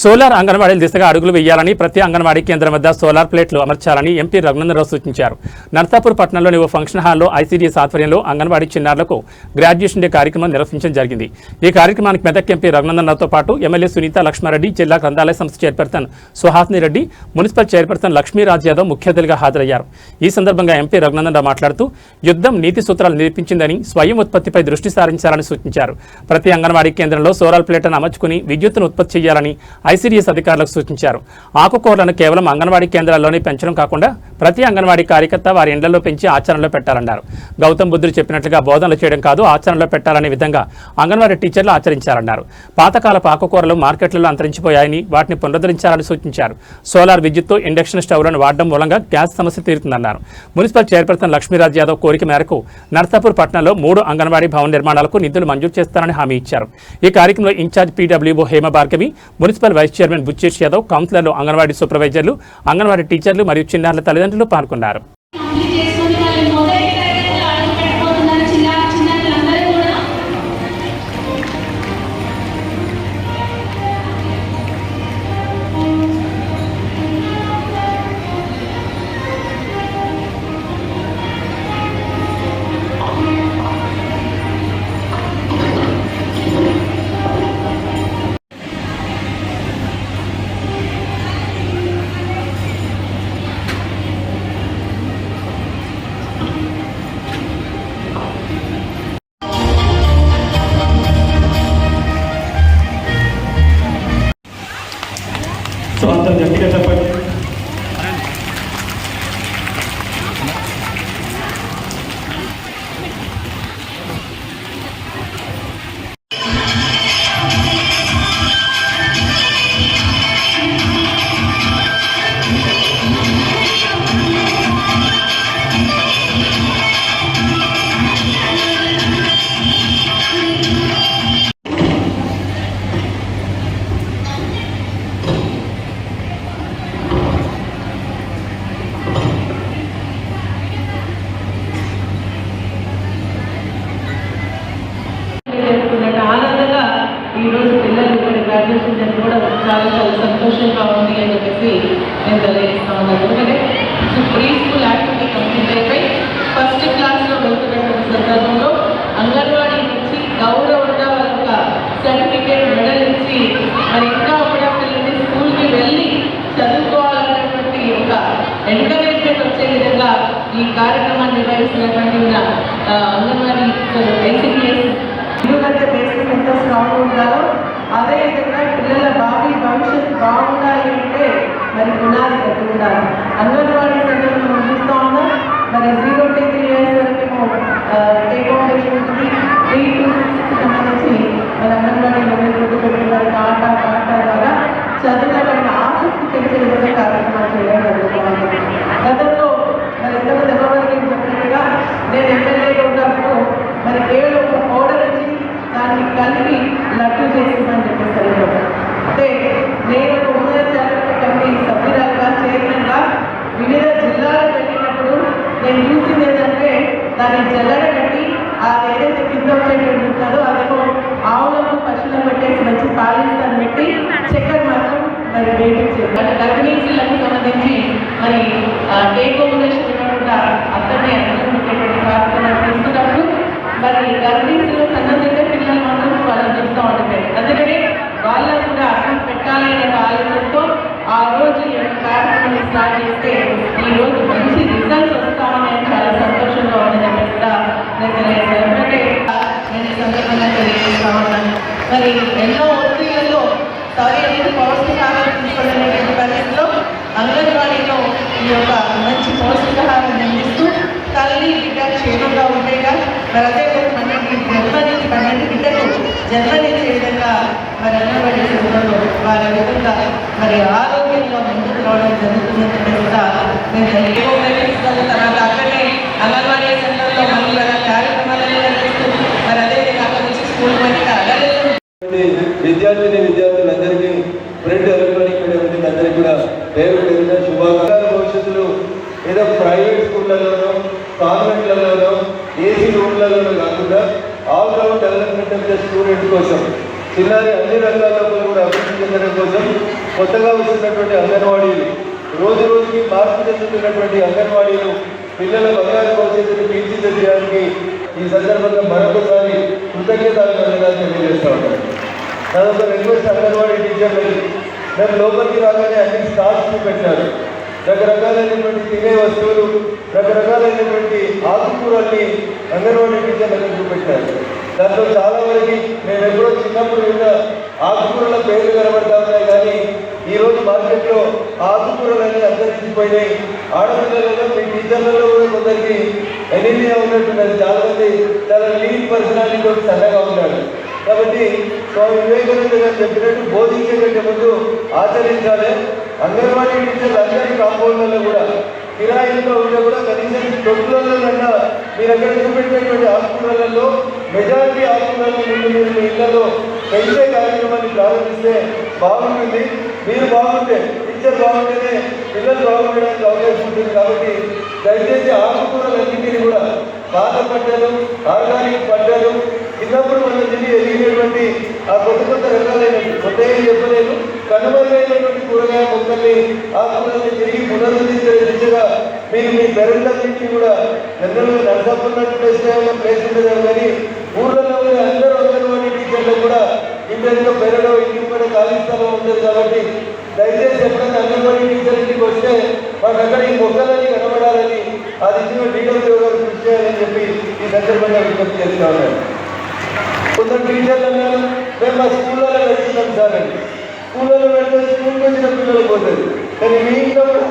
Solar అంగన్వాడీల దిశగా అడుగులు వేయాలని ప్రతి అంగన్వాడీ కేంద్రం వద్ద సోలార్ ప్లేట్లు అమర్చాలని ఎంపీ రఘునందనరావు సూచించారు. నర్సాపూర్ పట్టణంలోని ఓ ఫంక్షన్ హాల్లో ఐసీడీఎస్ ఆధ్వర్యంలో అంగన్వాడీ చిన్నారులకు గ్రాడ్యుయేషన్ డే కార్యక్రమం నిర్వహించడం జరిగింది. ఈ కార్యక్రమానికి మెదక్ ఎంపీ రఘునందనరావుతో పాటు ఎమ్మెల్యే సునీత లక్ష్మారెడ్డి, జిల్లా గ్రంథాలయ సంస్థ chairperson Suhasini Reddy, municipal chairperson Lakshmi Raj Yadav ముఖ్య అతిథిగా హాజరయ్యారు. ఈ సందర్భంగా ఎంపీ రఘునందనరావు మాట్లాడుతూ యుద్ధం నీతి సూత్రాలు నేర్పించిందని, స్వయం ఉత్పత్తిపై దృష్టి సారించాలని సూచించారు. ప్రతి అంగన్వాడీ కేంద్రంలో సోలార్ ప్లేట్లను అమర్చుకుని విద్యుత్తును ఉత్పత్తి చేయాలని ఐసీడీఎస్ అధికారులకు సూచించారు. ఆకుకూరలను కేవలం అంగన్వాడీ కేంద్రాల్లోనే పెంచడం కాకుండా ప్రతి అంగన్వాడీ కార్యకర్త వారి ఇండ్లలో పెంచి ఆచరణలో పెట్టాలన్నారు. గౌతమ్ బుద్ధుడు చెప్పినట్లుగా బోధనలు చేయడం కాదు, ఆచరణలో పెట్టాలనే విధంగా అంగన్వాడీ టీచర్లు ఆచరించాలన్నారు. పాతకాలపు ఆకుకూరలు మార్కెట్లలో అంతరించిపోయాయని, వాటిని పునరుద్ధరించాలని సూచించారు. సోలార్ విద్యుత్తో ఇండక్షన్ స్టవ్లను వాడడం మూలంగా గ్యాస్ సమస్య తీరుతుందన్నారు. మున్సిపల్ చైర్పర్సన్ లక్ష్మీరాజ్ యాదవ్ కోరిక మేరకు నర్సాపూర్ పట్టణంలో 3 అంగన్వాడీ భవన నిర్మాణాలకు నిధులు మంజూరు చేస్తారని హామీ ఇచ్చారు. ఈ కార్యక్రమంలో in charge PWO Hema Bhargavi, municipal vice chairman Bucchesh Yadav, కౌన్సిలర్లు, అంగన్వాడీ సూపర్వైజర్లు, అంగన్వాడీ టీచర్లు మరియు చిన్నారుల తల్లిదండ్రులు పాల్గొన్నారు. సో అంత గట్టిగా చెప్పండి. ఈరోజు పిల్లలు ఇక్కడ గ్రాడ్యుయేషన్ అని కూడా చాలా చాలా సంతోషంగా ఉంది అని చెప్పేసి నేను తెలియజేస్తా ఉన్నాను. ఎందుకంటే ప్రీ స్కూల్ యాక్టివిటీ కంప్లీట్ అయిపోయి ఫస్ట్ క్లాస్లో వెళ్తున్నటువంటి సందర్భంలో అంగన్వాడీ నుంచి గౌరవంగా వాళ్ళ సర్టిఫికేట్ మెడల్ ఇచ్చి మరి ఇంకా కూడా పిల్లల్ని స్కూల్కి వెళ్ళి చదువుకోవాలన్నటువంటి ఒక ఎంకరేజ్మెంట్ వచ్చే విధంగా ఈ కార్యక్రమాన్ని నిర్వహిస్తున్నటువంటి అంగన్వాడీ ఐసీడీఎస్ ఎందుకంటే బేసిక్ ఎంత స్ట్రాంగ్ ఉండాలో అదేవిధంగా పిల్లల భవిష్యత్తు బాగుండాలి అంటే మరి పునాది కట్టి ఉండాలి. అంగన్వాడీ సెంటర్ మనం చూస్తూ ఉన్నాం. మరి 0 to 3 years వరకేమో టేక్ ఫౌండేషన్ 3 to 6 సంబంధించి మన అంగన్వాడీలో గుర్తు పెట్టి వారికి ఆట ద్వారా చదువులపైన ఆసక్తి పెంచే విధంగా కార్యక్రమాలు చేయడం జరుగుతుంది. గతంలో మరి ఎంతమంది ఎవరికి చెప్పినట్టుగా నేను ఎమ్మెల్యేగా ఉన్నప్పుడు మరి కేవలం ఒక పౌడర్ వచ్చి దాన్ని కలిపి లడ్డు చేసిందని చెప్పేసి అంటే నేను ఒక ఉన్నత జాగ్రత్త కమిటీ సభ్యురాలుగా చైర్మన్గా వివిధ జిల్లాలకు వెళ్ళినప్పుడు నేను చూసింది ఏంటంటే దాన్ని జల్లడబెట్టి అది ఏదైతే కింద వచ్చేటువంటి ఉంటుందో అదేమో ఆవులకు పశువులను పెట్టేసి మంచి పాలిస్తాన్ని పెట్టి చక్కెర మాత్రం మరి వేయించేది. అంటే గర్భిణీలకు సంబంధించి మరి టేక్ ఫౌండేషన్ కూడా అక్కడనే అనుకునేటువంటి కార్యక్రమాలు తీసుకున్నప్పుడు మరి గర్భిణీలో సన్నదింటే పిల్లలు మాత్రం వాళ్ళని చూస్తూ ఉంటుంది. అందుకనే వాళ్ళకు కూడా అన్నం పెట్టాలి అనే ఆలోచనతో ఆ రోజు కార్యక్రమాన్ని స్టార్ట్ చేస్తే ఈ రోజు మంచి రిజల్ట్స్ వస్తామని చాలా సంతోషంగా ఉందని చెప్పేసి కూడా నేను తెలియజేస్తాను. ఎందుకంటే నేను ఈ సందర్భంగా తెలియజేస్తా ఉన్నాను. మరి ఎన్నో ఒత్తిళ్లలో అనేది పౌష్టికాహారం తీసుకోవడం పరిస్థితిలో అంగన్వాడీలో ఈ యొక్క మంచి పౌష్టికాహారం అందిస్తూ తల్లి బిడ్డ క్షేమంగా ఉండేగా మరి అదే బిడ్డకు జన్మనిచ్చే విధంగా మరి అంగన్వాడీ సెంటర్లో వారి విధంగా మరి ఆరోగ్యంగా ముందుకు రావడం జరుగుతుందని కూడా నేను తర్వాత అక్కడనే అంగన్వాడీ సెంటర్లో మళ్ళీ కార్యక్రమాలను నిర్వహిస్తూ మరి అదేవిధంగా అక్కడ నుంచి స్కూల్ విద్యార్థులందరికీ ప్రింట్ ఎలక్ట్రానిక్ మీడియా అందరికీ కూడా పేరు పేరున శుభాకాంక్షలు. భవిష్యత్తులో ఏదో ప్రైవేట్ స్కూళ్ళలోనో కాన్వెంట్లలోనో ఏసీ రూమ్లలోనో కాకుండా all round development of the student కోసం జిల్లాని అన్ని రంగాల్లో కూడా అభివృద్ధి చెందడం కోసం కొత్తగా వస్తున్నటువంటి అంగన్వాడీలు, రోజు రోజుకి మార్పు చెందుతున్నటువంటి అంగన్వాడీలు పిల్లల బంగారు భవిష్యత్తును తీర్చిదిద్దడానికి ఈ సందర్భంగా మరొకసారి కృతజ్ఞతలు తెలియజేస్తూ ఉంటారు. అదొక రిక్వెస్ట్ అంగన్వాడీ టీచర్లకి, మేము లోపలికి రాగానే అన్ని స్టాల్స్ పెట్టారు. రకరకాలైనటువంటి తినే వస్తువులు, రకరకాలైనటువంటి ఆకుకూరల్ని అంగన్వాడీ టీచర్లకు చూపెట్టారు. దాంట్లో చాలా వరకు మేము ఎప్పుడో చిన్నప్పుడు విన్న ఆకుకూరల పేర్లు కనబడతా ఉన్నాయి, కానీ ఈరోజు మార్కెట్లో ఆకుకూరలన్నీ అంతరించిపోయినాయి. ఆడపిల్లలలో మీ టీచర్లలో కూడా కొందరికి ఎనీమియా ఉన్నట్టున్నది. చాలా లీన్ పర్సనాలిటీ సన్నగా ఉన్నాడు. కాబట్టి స్వామి వివేకానంద గారు చెప్పినట్టు బోధించే కంటే ముందు ఆచరించాలి. అంగన్వాడీ టీచర్లు అందరి కాంపౌండ్లలో కూడా కిరాయిల్లో ఉంటే కూడా కనీసం తొట్టులలోనన్నా మీరు అక్కడ చూపెట్టినటువంటి ఆకుకూరలలో మెజారిటీ ఆకుకూరలను ముందు మీరు మీ ఇళ్లలో పెంచే కార్యక్రమాన్ని ప్రారంభిస్తే బాగుంటుంది. మీరు బాగుంటే, టీచర్ బాగుంటేనే పిల్లలు బాగుండడానికి అవకాశం ఉంటుంది. కాబట్టి దయచేసి ఆకుకూరలన్నింటినీ కూడా పాత పంటలు, ఆర్గానిక్ పంటలు, చిన్నప్పుడు మనం తిరిగి ఎదిగినటువంటి ఆ కొత్త రకాలైనటువంటి కొత్త ఏం చెప్పలేదు, కనుమరుగైనటువంటి కూరగాయ మొక్కల్ని, ఆకుకూరల్ని తిరిగి పునరుద్ధరించే దిశగా మీరు మీ పెరుగులన్నింటినీ కూడా జనరల్గా నడసప్పున్నట్టు ప్లేస్ ఉండదు, కానీ ఊర్లలో అందరూ అంగన్వాడీ టీచర్లు కూడా ఇంట్లో పెరగడం, ఇంటి కూడా ఖాళీ స్థలం ఉంటుంది. కాబట్టి దయచేసి ఎప్పుడైనా అంగన్వాడీ టీచర్ ఇంటికి వస్తే మాకు అక్కడ ఈ మొక్కలన్నీ కనబడాలని ఆ దిశగా డీడబ్ల్యూ గారు కృషి చేయాలని చెప్పి ఈ సందర్భంగా విజ్ఞప్తి చేస్తా ఉన్నాను. కొందరు టీచర్లు అన్నారు, మేము మా స్కూళ్ళలో పెడుతున్నాం సార్ అని. స్కూళ్ళలో పెడితే స్కూల్కి వచ్చిన పిల్లలు పోతుంది, కానీ మీ ఇంట్లో కూడా